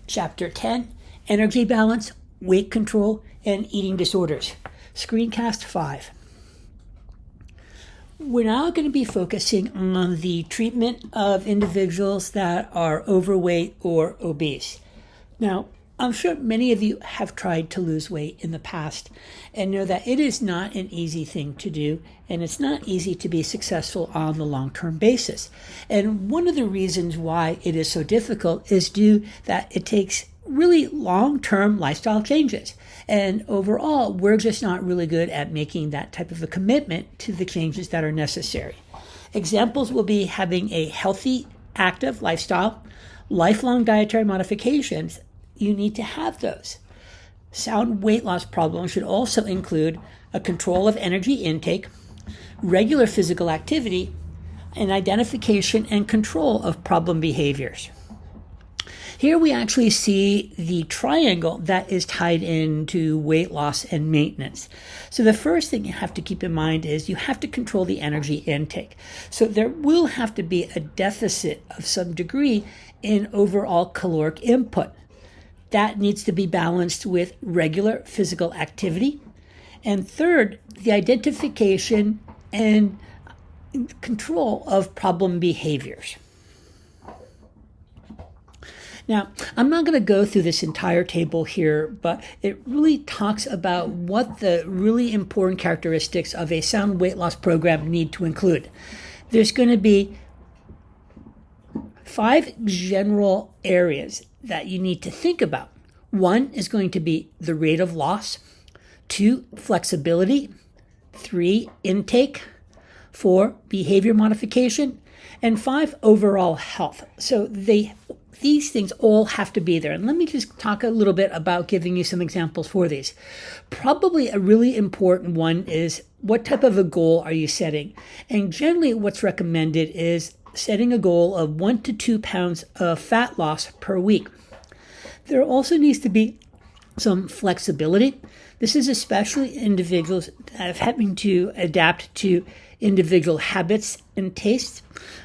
Chapter 10, Energy Balance, Weight Control, and Eating Disorders. Screencast 5. We're now going to be focusing on the treatment of individuals that are overweight or obese. Now, I'm sure many of you have tried to lose weight in the past and know that it is not an easy thing to do, and it's not easy to be successful on the long-term basis. And one of the reasons why it is so difficult is due that it takes really long-term lifestyle changes. And overall, we're just not really good at making that type of a commitment to the changes that are necessary. Examples will be having a healthy, active lifestyle, lifelong dietary modifications. You need to have those. Sound weight loss problems should also include a control of energy intake, regular physical activity, and identification and control of problem behaviors. Here we actually see the triangle that is tied into weight loss and maintenance. So the first thing you have to keep in mind is you have to control the energy intake. So there will have to be a deficit of some degree in overall caloric input. That needs to be balanced with regular physical activity. And third, the identification and control of problem behaviors. Now, I'm not going to go through this entire table here, but it really talks about what the really important characteristics of a sound weight loss program need to include. There's going to be 5 general areas that you need to think about. 1 is going to be the rate of loss, 2, flexibility, 3, intake, 4, behavior modification, and 5, overall health. So these things all have to be there. And let me just talk a little bit about giving you some examples for these. Probably a really important one is what type of a goal are you setting? And generally what's recommended is setting a goal of 1 to 2 pounds of fat loss per week. There also needs to be some flexibility. This is especially individuals that are having to adapt to individual habits and tastes,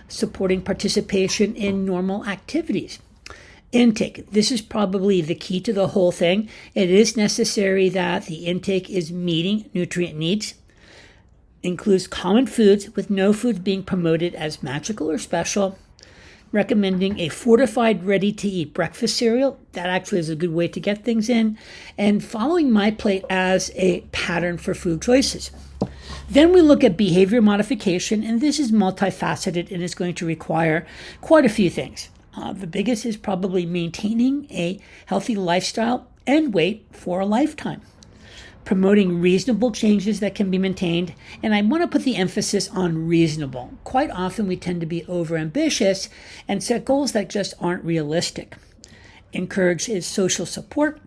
supporting participation in normal activities. Intake. This is probably the key to the whole thing. It is necessary that the intake is meeting nutrient needs. Includes common foods with no foods being promoted as magical or special. Recommending a fortified, ready-to-eat breakfast cereal. That actually is a good way to get things in. And following my plate as a pattern for food choices. Then we look at behavior modification, and this is multifaceted and is going to require quite a few things. The biggest is probably maintaining a healthy lifestyle and weight for a lifetime. Promoting reasonable changes that can be maintained, and I want to put the emphasis on reasonable. Quite often we tend to be overambitious and set goals that just aren't realistic. Encourage is social support.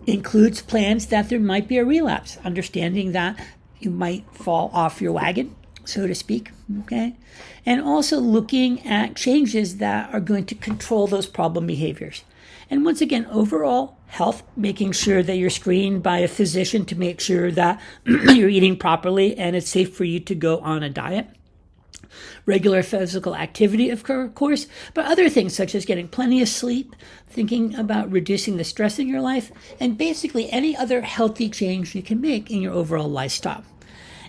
Includes plans that there might be a relapse, understanding that you might fall off your wagon, so to speak, okay? And also looking at changes that are going to control those problem behaviors. And once again, overall health, making sure that you're screened by a physician to make sure that you're eating properly and it's safe for you to go on a diet. Regular physical activity, of course, but other things such as getting plenty of sleep, thinking about reducing the stress in your life, and basically any other healthy change you can make in your overall lifestyle.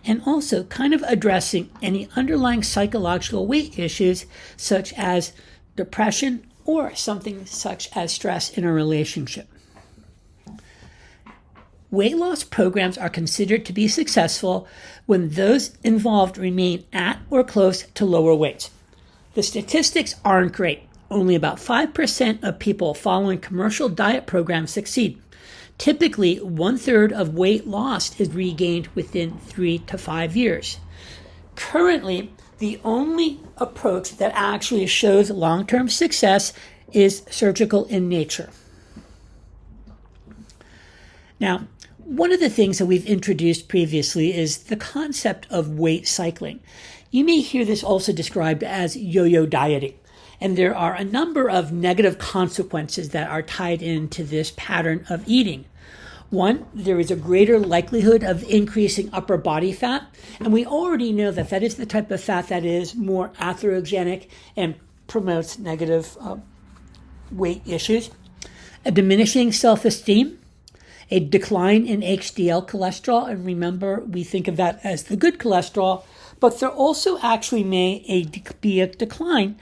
And also kind of addressing any underlying psychological weight issues such as depression or something such as stress in a relationship. Weight loss programs are considered to be successful when those involved remain at or close to lower weights. The statistics aren't great. Only about 5% of people following commercial diet programs succeed. Typically, 1/3 of weight lost is regained within 3 to 5 years. Currently, the only approach that actually shows long-term success is surgical in nature. Now, one of the things that we've introduced previously is the concept of weight cycling. You may hear this also described as yo-yo dieting, and there are a number of negative consequences that are tied into this pattern of eating. 1, there is a greater likelihood of increasing upper body fat, and we already know that that is the type of fat that is more atherogenic and promotes negative weight issues, a diminishing self-esteem, a decline in HDL cholesterol, and remember, we think of that as the good cholesterol, but there also actually may be a decline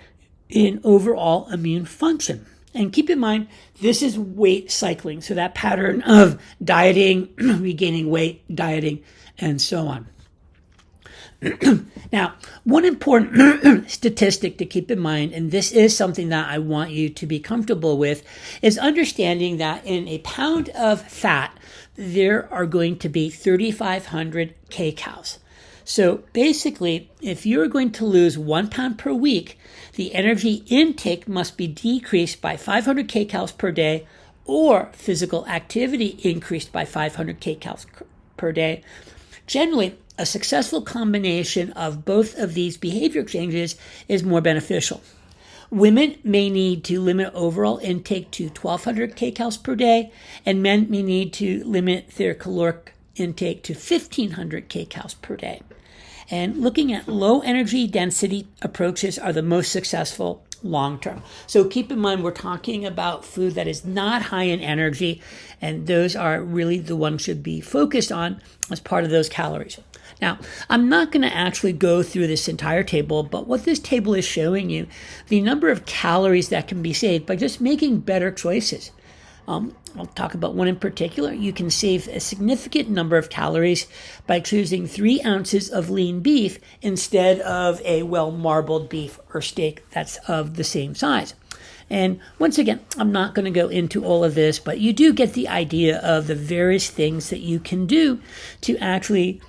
in overall immune function. And keep in mind, this is weight cycling, so that pattern of dieting, regaining weight, dieting, and so on. Now, one important statistic to keep in mind, and this is something that I want you to be comfortable with, is understanding that in a pound of fat, there are going to be 3,500 kcals. So basically, if you're going to lose 1 pound per week, the energy intake must be decreased by 500 kcals per day, or physical activity increased by 500 kcals per day. Generally, a successful combination of both of these behavior changes is more beneficial. Women may need to limit overall intake to 1,200 kcals per day, and men may need to limit their caloric intake to 1,500 kcals per day. And looking at low energy density approaches are the most successful long term. So keep in mind, we're talking about food that is not high in energy, and those are really the ones should be focused on as part of those calories. Now, I'm not going to actually go through this entire table, but what this table is showing you, the number of calories that can be saved by just making better choices. I'll talk about one in particular. You can save a significant number of calories by choosing 3 ounces of lean beef instead of a well-marbled beef or steak that's of the same size. And once again, I'm not going to go into all of this, but you do get the idea of the various things that you can do to actually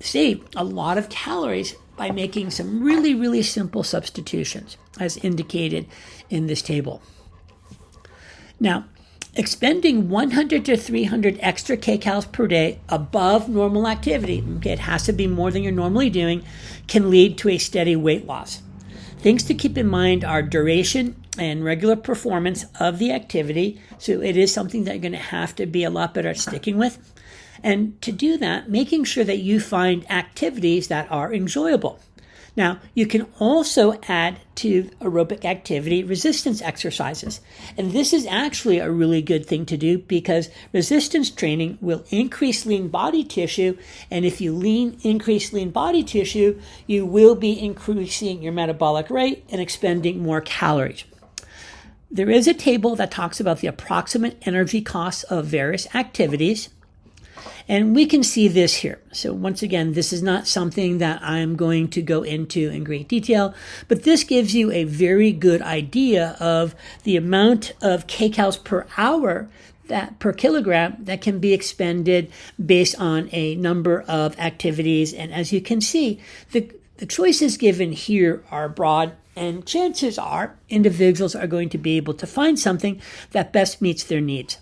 save a lot of calories by making some really, really simple substitutions, as indicated in this table. Now, expending 100 to 300 extra kcals per day above normal activity, okay, it has to be more than you're normally doing, can lead to a steady weight loss. Things to keep in mind are duration and regular performance of the activity. So it is something that you're going to have to be a lot better at sticking with. And to do that, making sure that you find activities that are enjoyable. Now, you can also add to aerobic activity resistance exercises. And this is actually a really good thing to do because resistance training will increase lean body tissue. And if you increase lean body tissue, you will be increasing your metabolic rate and expending more calories. There is a table that talks about the approximate energy costs of various activities. And we can see this here. So once again, this is not something that I'm going to go into in great detail, but this gives you a very good idea of the amount of kcals per hour that per kilogram that can be expended based on a number of activities. And as you can see, the choices given here are broad, and chances are individuals are going to be able to find something that best meets their needs.